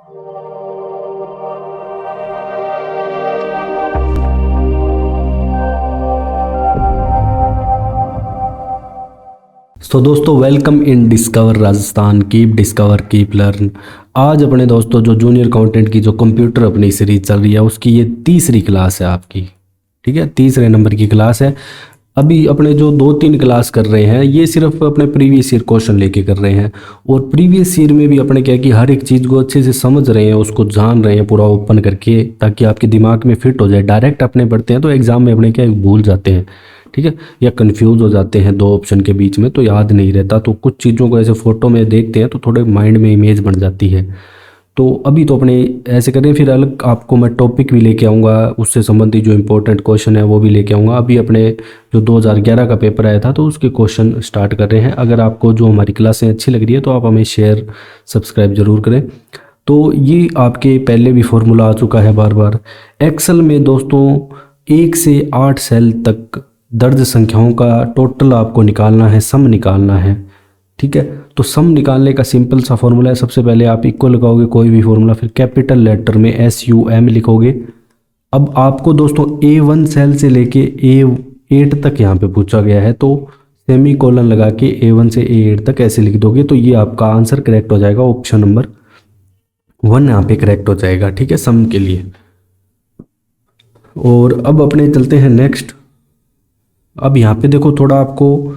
तो दोस्तों welcome in discover Rajasthan, keep discover keep learn. आज अपने दोस्तों जो जूनियर अकाउंटेंट की जो कंप्यूटर अपनी सीरीज चल रही है उसकी ये तीसरी क्लास है आपकी, ठीक है, तीसरे नंबर की क्लास है। अभी अपने जो 2-3 क्लास कर रहे हैं ये सिर्फ अपने प्रीवियस ईयर क्वेश्चन लेके कर रहे हैं, और प्रीवियस ईयर में भी अपने क्या कि हर एक चीज़ को अच्छे से समझ रहे हैं, उसको जान रहे हैं पूरा ओपन करके, ताकि आपके दिमाग में फिट हो जाए। डायरेक्ट अपने पढ़ते हैं तो एग्जाम में अपने क्या भूल जाते हैं, ठीक है, या कंफ्यूज हो जाते हैं दो ऑप्शन के बीच में, तो याद नहीं रहता। तो कुछ चीज़ों को ऐसे फोटो में देखते हैं तो थोड़े माइंड में इमेज बन जाती है। तो अभी तो अपने ऐसे करें, फिर अलग आपको मैं टॉपिक भी लेके आऊँगा, उससे संबंधित जो इंपॉर्टेंट क्वेश्चन है वो भी लेके आऊँगा। अभी अपने जो 2011 का पेपर आया था तो उसके क्वेश्चन स्टार्ट कर रहे हैं। अगर आपको जो हमारी क्लासें अच्छी लग रही है तो आप हमें शेयर सब्सक्राइब जरूर करें। तो ये आपके पहले भी फॉर्मूला आ चुका है बार बार। एक्सेल में दोस्तों 1 से 8 सेल तक दर्ज संख्याओं का टोटल आपको निकालना है, सम निकालना है, ठीक है। तो सम निकालने का सिंपल सा फॉर्मूला है, सबसे पहले आप इक्वल लगाओगे कोई भी फॉर्मूला, फिर कैपिटल लेटर में SUM लिखोगे। अब आपको दोस्तों A1 सेल से लेके A8 तक यहाँ पे पूछा गया है, तो सेमी कोलन लगा के A1 से A8 तक ऐसे लिख दोगे तो ये आपका आंसर करेक्ट हो जाएगा। ऑप्शन नंबर 1 यहाँ पे करेक्ट हो जाएगा, ठीक है, सम के लिए। और अब अपने चलते हैं नेक्स्ट। अब यहाँ पे देखो थोड़ा आपको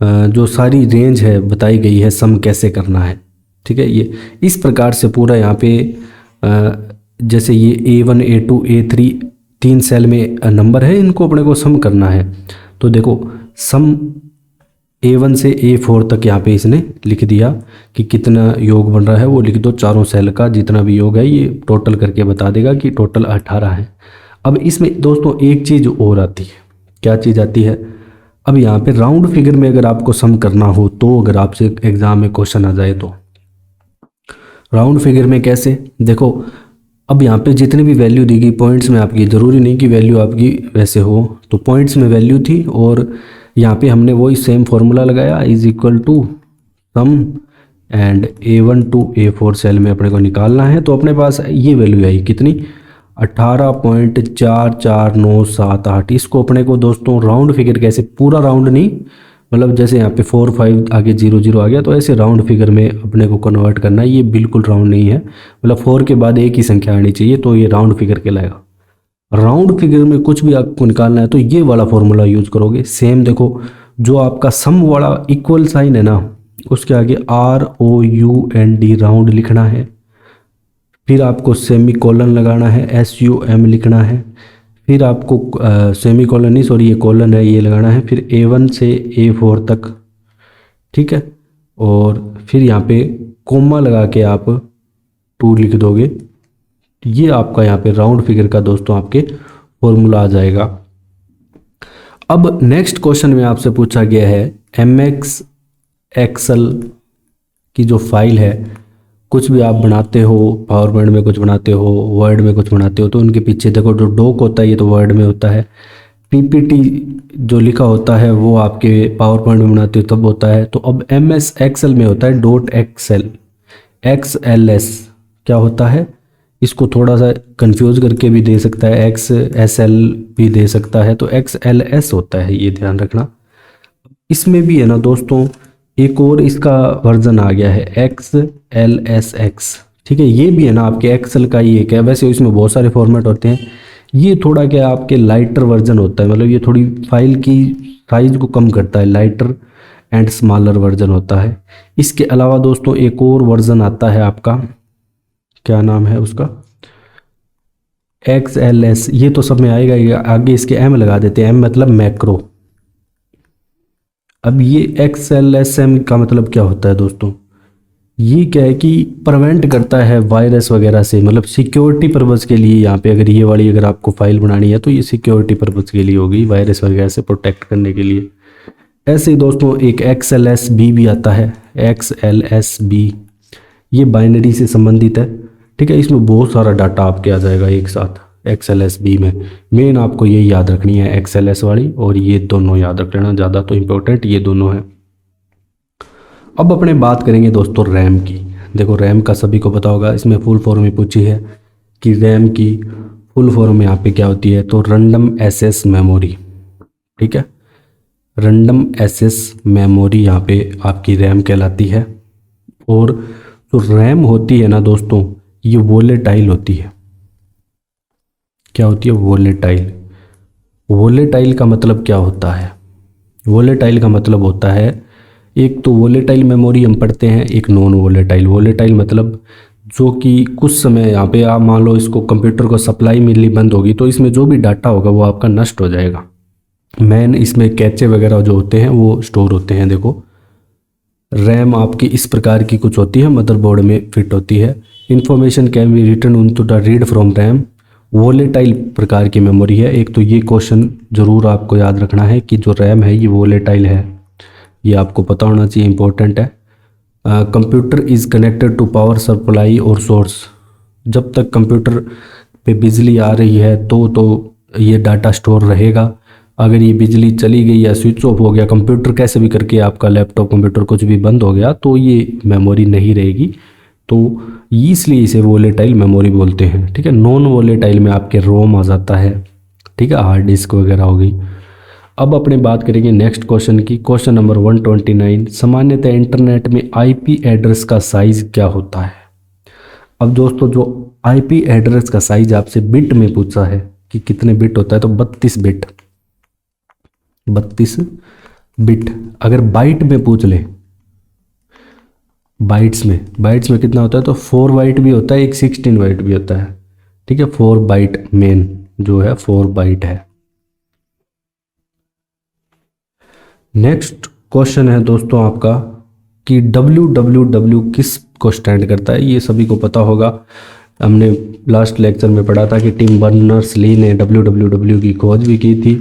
जो सारी रेंज है बताई गई है, सम कैसे करना है, ठीक है। ये इस प्रकार से पूरा यहाँ पे जैसे ये A1 A2 A3 3 सेल में नंबर है, इनको अपने को सम करना है। तो देखो सम A1 से A4 तक यहाँ पे इसने लिख दिया कि कितना योग बन रहा है, वो लिख दो। चारों सेल का जितना भी योग है ये टोटल करके बता देगा कि टोटल 18 है। अब इसमें दोस्तों एक चीज़ और आती है, क्या चीज़ आती है, अब यहाँ पे राउंड फिगर में अगर आपको सम करना हो, तो अगर आपसे एग्जाम में क्वेश्चन आ जाए तो राउंड फिगर में कैसे, देखो अब यहाँ पे जितनी भी वैल्यू दी गई पॉइंट्स में आपकी, ज़रूरी नहीं कि वैल्यू आपकी वैसे हो, तो पॉइंट्स में वैल्यू थी और यहाँ पे हमने वही सेम फॉर्मूला लगाया, is equal to sum and A1 to A4 cell में अपने को निकालना है। तो अपने पास ये वैल्यू आई कितनी, 18.44978। इसको अपने को दोस्तों राउंड फिगर कैसे, पूरा राउंड नहीं, मतलब जैसे यहाँ पे 4 5 आगे 0 0 आ गया तो ऐसे राउंड फिगर में अपने को कन्वर्ट करना है। ये बिल्कुल राउंड नहीं है, मतलब 4 के बाद एक ही संख्या आनी चाहिए, तो ये राउंड फिगर कहलाएगा। राउंड फिगर में कुछ भी आपको निकालना है तो ये वाला फॉर्मूला यूज करोगे। सेम देखो जो आपका सम वाला इक्वल साइन है ना, उसके आगे ROUND राउंड लिखना है, फिर आपको सेमी कोलन लगाना है, SUM लिखना है, फिर आपको सेमी कोलन नहीं सॉरी ये कोलन है ये लगाना है, फिर A1 से A4 तक, ठीक है, और फिर यहाँ पे कोमा लगा के आप 2 लिख दोगे। ये आपका यहाँ पे राउंड फिगर का दोस्तों आपके फॉर्मूला आ जाएगा। अब नेक्स्ट क्वेश्चन में आपसे पूछा गया है MX एक्सेल की जो फाइल है, कुछ भी आप बनाते हो, पावर पॉइंट में कुछ बनाते हो, वर्ड में कुछ बनाते हो, तो उनके पीछे देखो जो डॉक होता है ये तो वर्ड में होता है, PPT जो लिखा होता है वो आपके पावर पॉइंट में बनाते हो तब होता है। तो अब MS एक्सेल में होता है .XLS क्या होता है, इसको थोड़ा सा कंफ्यूज करके भी दे सकता है, XSL भी दे सकता है, तो XLS होता है, ये ध्यान रखना। इसमें भी है ना दोस्तों एक और इसका वर्जन आ गया है XLSX, ठीक है, ये भी है ना आपके एक्सेल का ही एक है। वैसे इसमें बहुत सारे फॉर्मेट होते हैं, ये थोड़ा क्या आपके लाइटर वर्जन होता है, मतलब ये थोड़ी फाइल की साइज को कम करता है, लाइटर एंड स्मॉलर वर्जन होता है। इसके अलावा दोस्तों एक और वर्जन आता है आपका, क्या नाम है उसका, XLS, ये तो सब में आएगा, आगे इसके M लगा देते हैं, M मतलब मैक्रो। अब ये XLSM का मतलब क्या होता है दोस्तों, ये क्या है कि प्रिवेंट करता है वायरस वगैरह से, मतलब सिक्योरिटी पर्पज़ के लिए। यहाँ पे अगर ये वाली अगर आपको फाइल बनानी है तो ये सिक्योरिटी पर्पज़ के लिए होगी, वायरस वगैरह से प्रोटेक्ट करने के लिए। ऐसे ही दोस्तों एक XLSB भी आता है, XLSB, ये बाइनरी से संबंधित है, ठीक है, इसमें बहुत सारा डाटा आपके आ जाएगा एक साथ। XLSB में मेन आपको ये याद रखनी है, XLS वाली और ये दोनों याद रख लेना, ज़्यादा तो इम्पोर्टेंट ये दोनों हैं। अब अपने बात करेंगे दोस्तों रैम की। देखो रैम का सभी को पता होगा, इसमें फुल फॉर्म में पूछी है कि रैम की फुल फॉर्म यहाँ पे क्या होती है, तो रैंडम एक्सेस मेमोरी। ठीक है, रैंडम एक्सेस मेमोरी यहाँ पे आपकी रैम कहलाती है। और जो रैम होती है ना दोस्तों, ये वोलेटाइल होती है। क्या होती है? वोलेटाइल। वोलेटाइल का मतलब क्या होता है? वोलेटाइल का मतलब होता है, एक तो वोलेटाइल मेमोरी हम पढ़ते हैं, एक नॉन वोलेटाइल। वोलेटाइल मतलब जो कि कुछ समय यहाँ पे आप मान लो इसको कंप्यूटर को सप्लाई मिलनी बंद होगी तो इसमें जो भी डाटा होगा वो आपका नष्ट हो जाएगा। मेन इसमें कैचे वगैरह जो होते हैं वो स्टोर होते हैं। देखो रैम आपकी इस प्रकार की कुछ होती है, मदरबोर्ड में फिट होती है। Information can be written on to the read from RAM. Volatile प्रकार की मेमोरी है। एक तो ये क्वेश्चन ज़रूर आपको याद रखना है कि जो रैम है ये वोलेटाइल है, ये आपको पता होना चाहिए, इंपॉर्टेंट है। Computer is connected to power supply और सोर्स। जब तक कंप्यूटर पे बिजली आ रही है तो ये डाटा स्टोर रहेगा। अगर ये बिजली चली गई या स्विच ऑफ हो गया कंप्यूटर, कैसे भी करके आपका लैपटॉप कंप्यूटर कुछ भी बंद हो गया, तो ये मेमोरी नहीं रहेगी। तो इसलिए इसे वोलेटाइल मेमोरी बोलते हैं। ठीक है, नॉन वोलेटाइल में आपके रोम आ जाता है। ठीक है, हार्ड डिस्क वगैरह हो गई। अब अपने बात करेंगे नेक्स्ट क्वेश्चन की। क्वेश्चन नंबर 129, सामान्यतः इंटरनेट में आईपी एड्रेस का साइज क्या होता है? अब दोस्तों जो आईपी एड्रेस का साइज आपसे बिट में पूछा है कि कितने बिट होता है, तो 32 बिट। 32 बिट। अगर बाइट में पूछ ले, बाइट्स में कितना होता है, तो 4 बाइट भी होता है, एक 16 बाइट भी होता है। ठीक है, 4 बाइट मेन जो है 4 बाइट है। नेक्स्ट क्वेश्चन है दोस्तों आपका कि www किस को स्टैंड करता है? ये सभी को पता होगा, हमने लास्ट लेक्चर में पढ़ा था कि टिम बर्नर्स ली ने www की खोज भी की थी।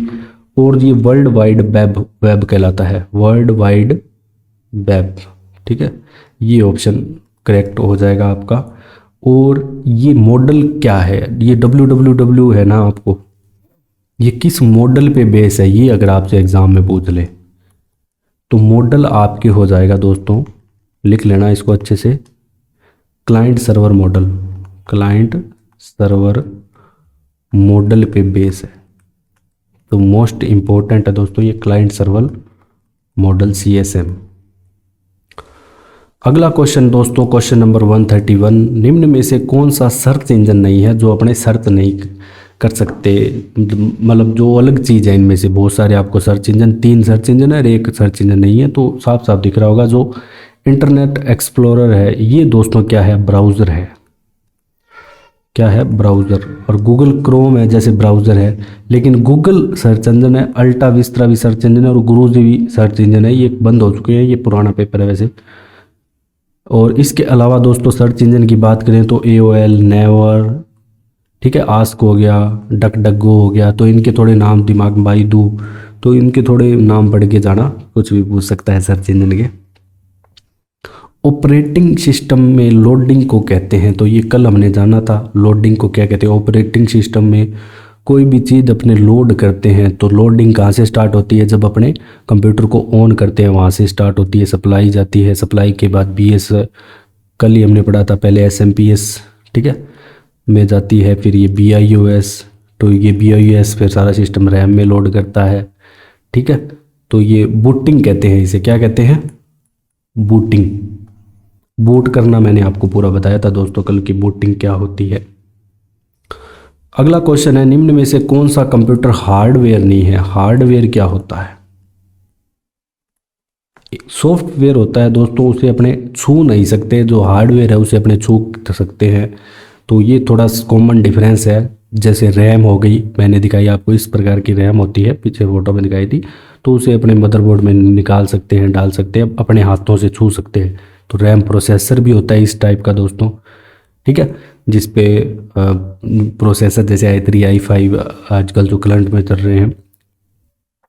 और ये वर्ल्ड वाइड वेब कहलाता है, वर्ल्ड वाइड वेब। ठीक है, ये ऑप्शन करेक्ट हो जाएगा आपका। और ये मॉडल क्या है? ये www है ना, आपको ये किस मॉडल पे बेस है, ये अगर आपसे एग्जाम में पूछ ले तो मॉडल आपके हो जाएगा दोस्तों, लिख लेना इसको अच्छे से, client server model. Client server model पे बेस है, तो मोस्ट इंपॉर्टेंट है दोस्तों ये क्लाइंट सर्वर मॉडल CSM। अगला क्वेश्चन दोस्तों, क्वेश्चन नंबर 131, निम्न में से कौन सा सर्च इंजन नहीं है जो अपने सर्च नहीं कर सकते? मतलब जो अलग चीज़ है इनमें से, बहुत सारे आपको सर्च इंजन, 3 सर्च इंजन है और एक सर्च इंजन नहीं है, तो साफ साफ दिख रहा होगा। जो इंटरनेट एक्सप्लोरर है ये दोस्तों क्या है? ब्राउज़र है। क्या है? ब्राउज़र। और गूगल क्रोम है जैसे ब्राउज़र है, लेकिन गूगल सर्च इंजन है, अल्टा विस्ता भी सर्च इंजन है और गुरुजी भी सर्च इंजन है, ये बंद हो चुके हैं, ये पुराना पेपर है वैसे। और इसके अलावा दोस्तों सर्च इंजन की बात करें तो AOL, नेवर, ठीक है, आस्क हो गया, डक डगो हो गया, तो इनके थोड़े नाम दिमाग में, बाइदू, तो इनके थोड़े नाम पढ़ के जाना, कुछ भी पूछ सकता है सर्च इंजन के। ऑपरेटिंग सिस्टम में लोडिंग को कहते हैं, तो ये कल हमने जाना था, लोडिंग को क्या कहते हैं। ऑपरेटिंग सिस्टम में कोई भी चीज़ अपने लोड करते हैं तो लोडिंग कहाँ से स्टार्ट होती है? जब अपने कंप्यूटर को ऑन करते हैं वहाँ से स्टार्ट होती है, सप्लाई जाती है, सप्लाई के बाद BS, कल ही हमने पढ़ा था पहले SMPS, ठीक है, में जाती है, फिर ये BIOS, तो ये BIOS फिर सारा सिस्टम रैम में लोड करता है। ठीक है, तो ये बूटिंग कहते हैं, इसे क्या कहते हैं? बूटिंग। बूट करना मैंने आपको पूरा बताया था दोस्तों कल की बूटिंग क्या होती है। अगला क्वेश्चन है, निम्न में से कौन सा कंप्यूटर हार्डवेयर नहीं है? हार्डवेयर क्या होता है? सॉफ्टवेयर होता है दोस्तों, उसे अपने छू नहीं सकते, जो हार्डवेयर है उसे अपने छू सकते हैं, तो ये थोड़ा कॉमन डिफरेंस है। जैसे रैम हो गई, मैंने दिखाई आपको, इस प्रकार की रैम होती है, पीछे फोटो में दिखाई थी, तो उसे अपने मदरबोर्ड में निकाल सकते हैं, डाल सकते हैं, अपने हाथों से छू सकते हैं। तो रैम प्रोसेसर भी होता है इस टाइप का दोस्तों, ठीक है, जिसपे प्रोसेसर जैसे i3 i5 आजकल जो करंट में चल रहे हैं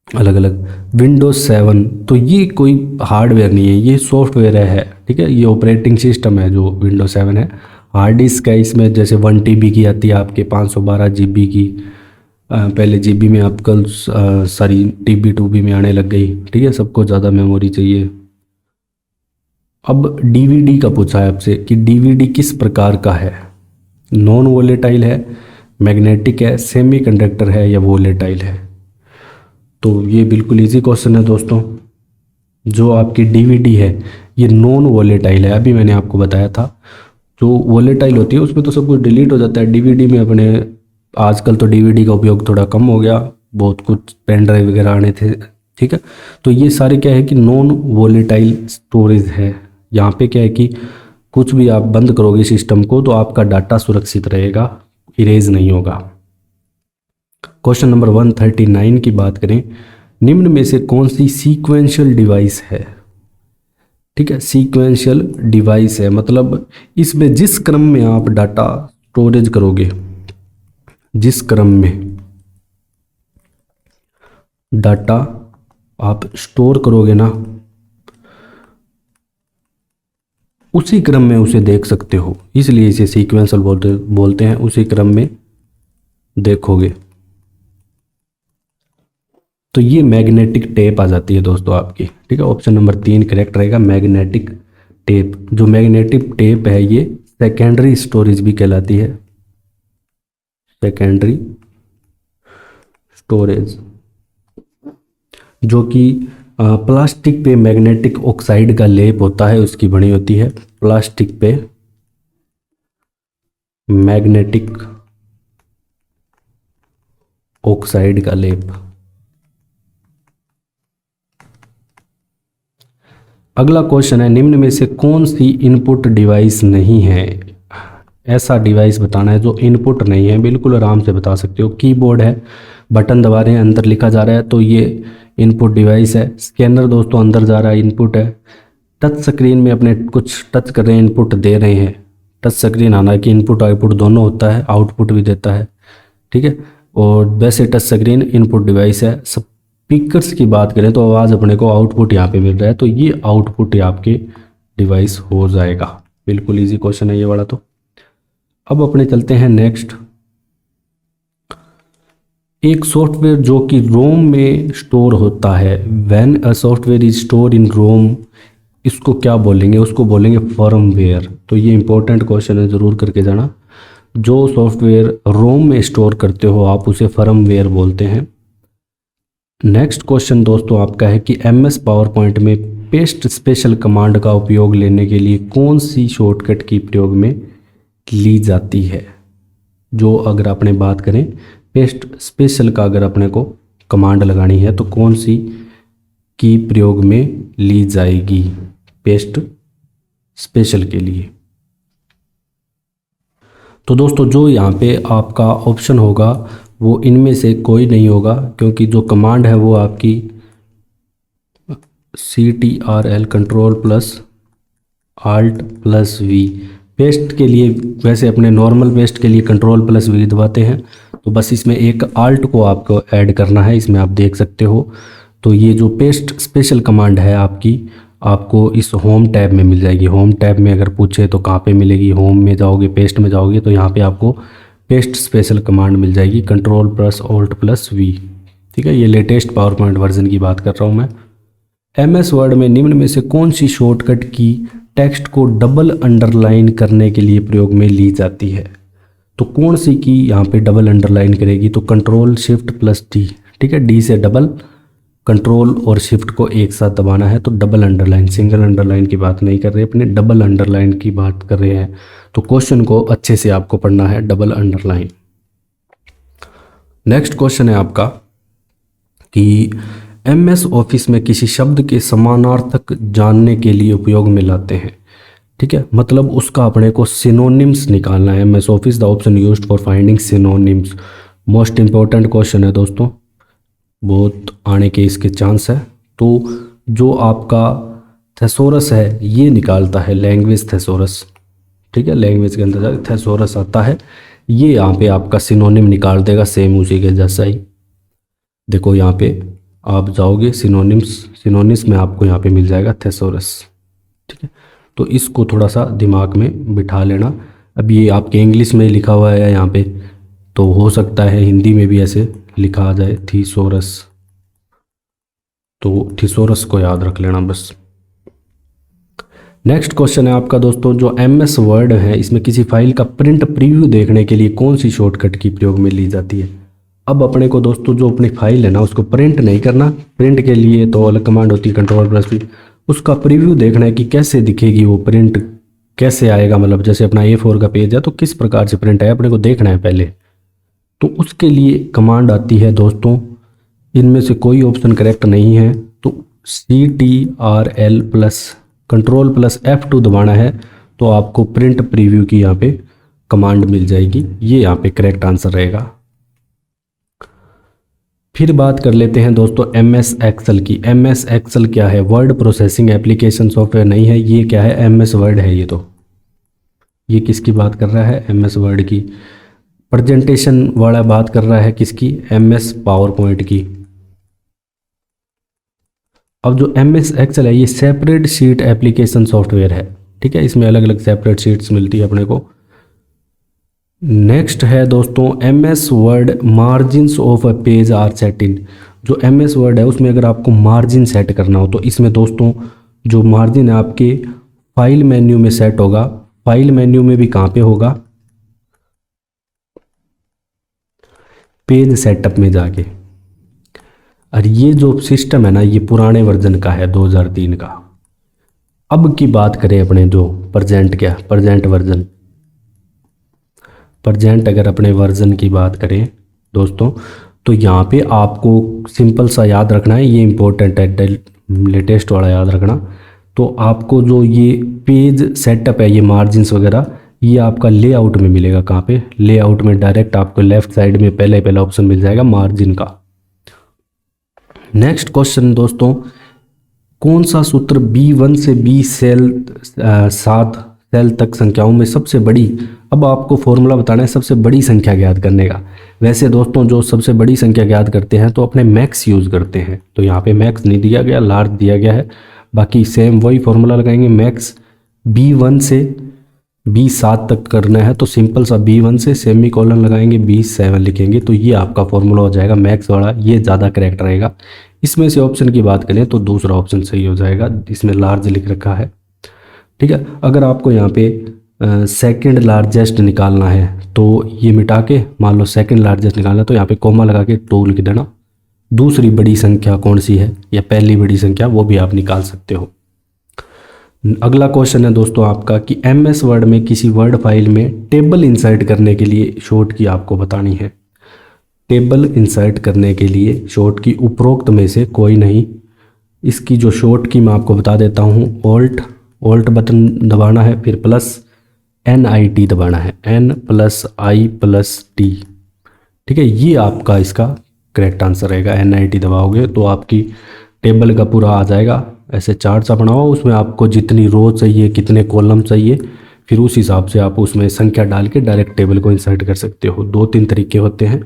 अलग अलग, विंडोज 7, तो ये कोई हार्डवेयर नहीं है, ये सॉफ्टवेयर है। ठीक है, ये ऑपरेटिंग सिस्टम है जो विंडोज 7 है। हार्ड डिस्क है, इसमें जैसे 1 TB की आती है आपके, 512 GB की, पहले GB में आजकल सारी TB 2B में आने लग गई। ठीक है, सबको ज़्यादा मेमोरी चाहिए। अब डीवीडी का पूछा है आपसे कि डीवीडी किस प्रकार का है, नॉन वोलेटाइल है, मैग्नेटिक है, सेमीकंडक्टर है या वोलेटाइल है। तो ये बिल्कुल इजी क्वेश्चन है दोस्तों। जो आपकी डीवीडी है ये नॉन वोलेटाइल है, अभी मैंने आपको बताया था। जो वोलेटाइल होती है उसमें तो सब कुछ डिलीट हो जाता है, डीवीडी में अपने आजकल तो डीवीडी का उपयोग थोड़ा कम हो गया, बहुत कुछ पेन ड्राइव वगैरह आने थे, ठीक है। तो ये सारे क्या है कि नॉन वोलेटाइल स्टोरेज है। यहाँ पे क्या है कि कुछ भी आप बंद करोगे सिस्टम को तो आपका डाटा सुरक्षित रहेगा, इरेज नहीं होगा। क्वेश्चन नंबर 139 की बात करें, निम्न में से कौन सी सीक्वेंशियल डिवाइस है। ठीक है, सीक्वेंशियल डिवाइस है मतलब इसमें जिस क्रम में आप डाटा स्टोरेज करोगे, जिस क्रम में डाटा आप स्टोर करोगे ना, उसी क्रम में उसे देख सकते हो, इसलिए इसे सीक्वेंशियल बोलते हैं। उसी क्रम में देखोगे तो ये मैग्नेटिक टेप आ जाती है दोस्तों आपकी। ठीक है, ऑप्शन नंबर 3 करेक्ट रहेगा, मैग्नेटिक टेप। जो मैग्नेटिक टेप है ये सेकेंडरी स्टोरेज भी कहलाती है, सेकेंडरी स्टोरेज, जो कि प्लास्टिक पे मैग्नेटिक ऑक्साइड का लेप होता है उसकी बनी होती है। प्लास्टिक पे मैग्नेटिक ऑक्साइड का लेप। अगला क्वेश्चन है, निम्न में से कौन सी इनपुट डिवाइस नहीं है। ऐसा डिवाइस बताना है जो इनपुट नहीं है, बिल्कुल आराम से बता सकते हो। कीबोर्ड है, बटन दबा रहे हैं अंदर लिखा जा रहा है तो ये इनपुट डिवाइस है। स्कैनर दोस्तों अंदर जा रहा है, इनपुट है। टच स्क्रीन में अपने कुछ टच कर रहे हैं, इनपुट दे रहे हैं। टच स्क्रीन आना कि इनपुट आउटपुट दोनों होता है, आउटपुट भी देता है, ठीक है। और वैसे टच स्क्रीन इनपुट डिवाइस है। स्पीकर्स की बात करें तो आवाज़ अपने को आउटपुट यहाँ पे मिल रहा है तो ये आउटपुट आपके डिवाइस हो जाएगा। बिल्कुल इजी क्वेश्चन है ये वाला। तो अब अपने चलते हैं नेक्स्ट। एक सॉफ्टवेयर जो कि रोम में स्टोर होता है, when a software is store in ROM, इसको क्या बोलेंगे, उसको बोलेंगे फर्मवेयर। तो ये इंपॉर्टेंट क्वेश्चन है, ज़रूर करके जाना। जो सॉफ्टवेयर रोम में स्टोर करते हो आप उसे फर्मवेयर बोलते हैं। नेक्स्ट क्वेश्चन दोस्तों आपका है कि एमएस पावर पॉइंट में पेस्ट स्पेशल कमांड का उपयोग लेने के लिए कौन सी शॉर्टकट की प्रयोग में ली जाती है। जो अगर आपने बात करें पेस्ट स्पेशल का, अगर अपने को कमांड लगानी है तो कौन सी की प्रयोग में ली जाएगी पेस्ट स्पेशल के लिए। तो दोस्तों जो यहाँ पे आपका ऑप्शन होगा वो इनमें से कोई नहीं होगा, क्योंकि जो कमांड है वो आपकी CTRL control plus alt plus V. Paste के लिए वैसे अपने नॉर्मल पेस्ट के लिए कंट्रोल प्लस वी दबाते हैं, तो बस इसमें एक आल्ट को आपको ऐड करना है, इसमें आप देख सकते हो। तो ये जो पेस्ट स्पेशल कमांड है आपकी, आपको इस होम टैब में मिल जाएगी। होम टैब में अगर पूछे तो कहाँ पे मिलेगी, होम में जाओगे, पेस्ट में जाओगे तो यहाँ पे आपको पेस्ट स्पेशल कमांड मिल जाएगी, control plus alt plus V. ठीक है, ये लेटेस्ट पावर पॉइंट वर्जन की बात कर रहा हूँ मैं। MS वर्ड में निम्न में से कौन सी शॉर्टकट की टेक्स्ट को डबल अंडरलाइन करने के लिए प्रयोग में ली जाती है। तो कौन सी की यहाँ पे डबल अंडरलाइन करेगी, तो कंट्रोल शिफ्ट प्लस डी। ठीक है, डी से डबल, कंट्रोल और शिफ्ट को एक साथ दबाना है तो डबल अंडरलाइन, सिंगल अंडरलाइन की बात नहीं कर रहे अपने, डबल अंडरलाइन की बात कर रहे हैं। तो क्वेश्चन को अच्छे से आपको पढ़ना है, डबल अंडरलाइन। नेक्स्ट क्वेश्चन है आपका कि MS ऑफिस में किसी शब्द के समानार्थक जानने के लिए उपयोग में लाते हैं। ठीक है, मतलब उसका अपने को सिनोनिम्स निकालना है। MS office the option used for finding synonyms. Most important question है दोस्तों, बहुत आने के इसके चांस है। तो जो आपका थेसोरस है ये निकालता है, लैंग्वेज थेसोरस। ठीक है, लैंग्वेज के अंदर थेसोरस आता है, ये यहाँ पे आपका सिनोनिम निकाल देगा, सेम उसी के जैसा ही। देखो यहाँ पे आप जाओगे सिनोनिम्स में आपको यहाँ पे मिल जाएगा थेसोरस। ठीक है, तो इसको थोड़ा सा दिमाग में बिठा लेना। अब ये आपके इंग्लिश में लिखा हुआ है यहाँ पे, तो हो सकता है हिंदी में भी ऐसे लिखा आ जाए थीसोरस, तो थीसोरस को याद रख लेना बस। नेक्स्ट क्वेश्चन है आपका दोस्तों, जो MS वर्ड है इसमें किसी फाइल का प्रिंट प्रीव्यू देखने के लिए कौन सी शॉर्टकट की प्रयोग में ली जाती है। अब अपने को दोस्तों जो अपनी फाइल है ना उसको प्रिंट नहीं करना, प्रिंट के लिए तो अलग कमांड होती है Ctrl+V। उसका प्रीव्यू देखना है कि कैसे दिखेगी वो प्रिंट, कैसे आएगा, मतलब जैसे अपना A4 का पेज है तो किस प्रकार से प्रिंट है अपने को देखना है पहले। तो उसके लिए कमांड आती है दोस्तों, इनमें से कोई ऑप्शन करेक्ट नहीं है, तो CTRL प्लस Ctrl+F2 दबाना है तो आपको प्रिंट प्रीव्यू की यहाँ पे कमांड मिल जाएगी। ये यहाँ पे करेक्ट आंसर रहेगा। फिर बात कर लेते हैं दोस्तों MS एक्सेल की। MS एक्सेल क्या है? वर्ड प्रोसेसिंग एप्लीकेशन सॉफ्टवेयर नहीं है, ये क्या है? MS वर्ड है। ये किसकी बात कर रहा है? MS वर्ड की। प्रेजेंटेशन वाला बात कर रहा है किसकी? MS पावर पॉइंट की। अब जो MS एक्सेल है ये सेपरेट शीट एप्लीकेशन सॉफ्टवेयर है, ठीक है। इसमें अलग अलग सेपरेट शीट्स मिलती है अपने को। नेक्स्ट है दोस्तों MS word margins of a page are set in. जो MS वर्ड है उसमें अगर आपको मार्जिन सेट करना हो तो इसमें दोस्तों जो मार्जिन है आपके फाइल मेन्यू में सेट होगा। फाइल मेन्यू में भी कहाँ पे होगा? पेज सेटअप में जाके। और ये जो सिस्टम है ना ये पुराने वर्जन का है, 2003 का। अब की बात करें अपने जो प्रेजेंट वर्जन, प्रेजेंट अगर अपने वर्जन की बात करें दोस्तों तो यहाँ पे आपको सिंपल सा याद रखना है, ये इंपॉर्टेंट है, लेटेस्ट वाला याद रखना। तो आपको जो ये पेज सेटअप है, ये मार्जिन्स वगैरह, ये आपका लेआउट में मिलेगा। कहाँ पे? लेआउट में डायरेक्ट आपको लेफ्ट साइड में पहला ऑप्शन मिल जाएगा मार्जिन का। नेक्स्ट क्वेश्चन दोस्तों, कौन सा सूत्र B1 से B7 सेल तक संख्याओं में सबसे बड़ी, अब आपको फॉर्मूला बताना है सबसे बड़ी संख्या ज्ञात करने का। वैसे दोस्तों जो सबसे बड़ी संख्या ज्ञात करते हैं तो अपने मैक्स यूज़ करते हैं, तो यहाँ पे मैक्स नहीं दिया गया, लार्ज दिया गया है। बाकी सेम वही फॉर्मूला लगाएंगे, मैक्स B1 से B7 तक करना है तो सिंपल सा B1 से सेमी कॉलन लगाएंगे, B7 लिखेंगे, तो ये आपका फॉर्मूला हो जाएगा मैक्स वाला। ये ज़्यादा करेक्ट रहेगा। इसमें से ऑप्शन की बात करें तो दूसरा ऑप्शन सही हो जाएगा, इसमें लार्ज लिख रखा है, ठीक है। अगर आपको यहाँ पे सेकंड लार्जेस्ट निकालना है तो ये मिटा के मान लो सेकंड लार्जेस्ट निकालना है तो यहाँ पे कोमा लगा के 2 लिख देना। दूसरी बड़ी संख्या कौन सी है या पहली बड़ी संख्या, वो भी आप निकाल सकते हो। अगला क्वेश्चन है दोस्तों आपका कि MS वर्ड में किसी वर्ड फाइल में टेबल इंसर्ट करने के लिए शॉर्ट की आपको बतानी है। टेबल इंसर्ट करने के लिए शॉर्ट की उपरोक्त में से कोई नहीं। इसकी जो शॉर्ट की मैं आपको बता देता हूँ, ऑल्ट बटन दबाना है, फिर +NIT दबाना है, N+I+T, ठीक है। ये आपका इसका करेक्ट आंसर रहेगा। NIT दबाओगे तो आपकी टेबल का पूरा आ जाएगा। ऐसे चार्ट सा बनाओ, उसमें आपको जितनी रो चाहिए, कितने कॉलम चाहिए, फिर उस हिसाब से आप उसमें संख्या डाल के डायरेक्ट टेबल को इंसर्ट कर सकते हो। 2-3 तरीके होते हैं।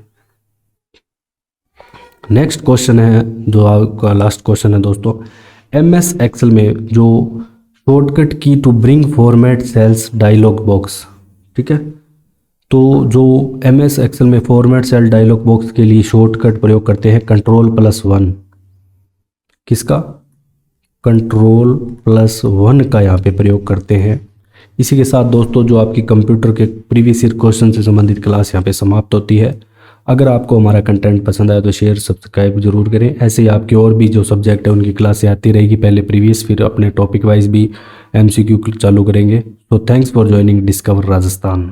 नेक्स्ट क्वेश्चन है जो आपका लास्ट क्वेश्चन है दोस्तों, MS एक्सेल में जो shortcut key to bring format cells dialog box, ठीक है। तो जो MS एक्सेल में फॉर्मेट सेल डायलॉग बॉक्स के लिए शॉर्टकट प्रयोग करते हैं Ctrl+1। किसका? Ctrl+1 का यहाँ पे प्रयोग करते हैं। इसी के साथ दोस्तों जो आपकी कंप्यूटर के प्रीवियस ईयर क्वेश्चन से संबंधित क्लास यहाँ पे समाप्त होती है। अगर आपको हमारा कंटेंट पसंद आया तो शेयर सब्सक्राइब जरूर करें। ऐसे ही आपके और भी जो सब्जेक्ट है उनकी क्लासें आती रहेगी, पहले प्रीवियस फिर अपने टॉपिक वाइज भी MCQ चालू करेंगे। तो thanks for joining discover Rajasthan.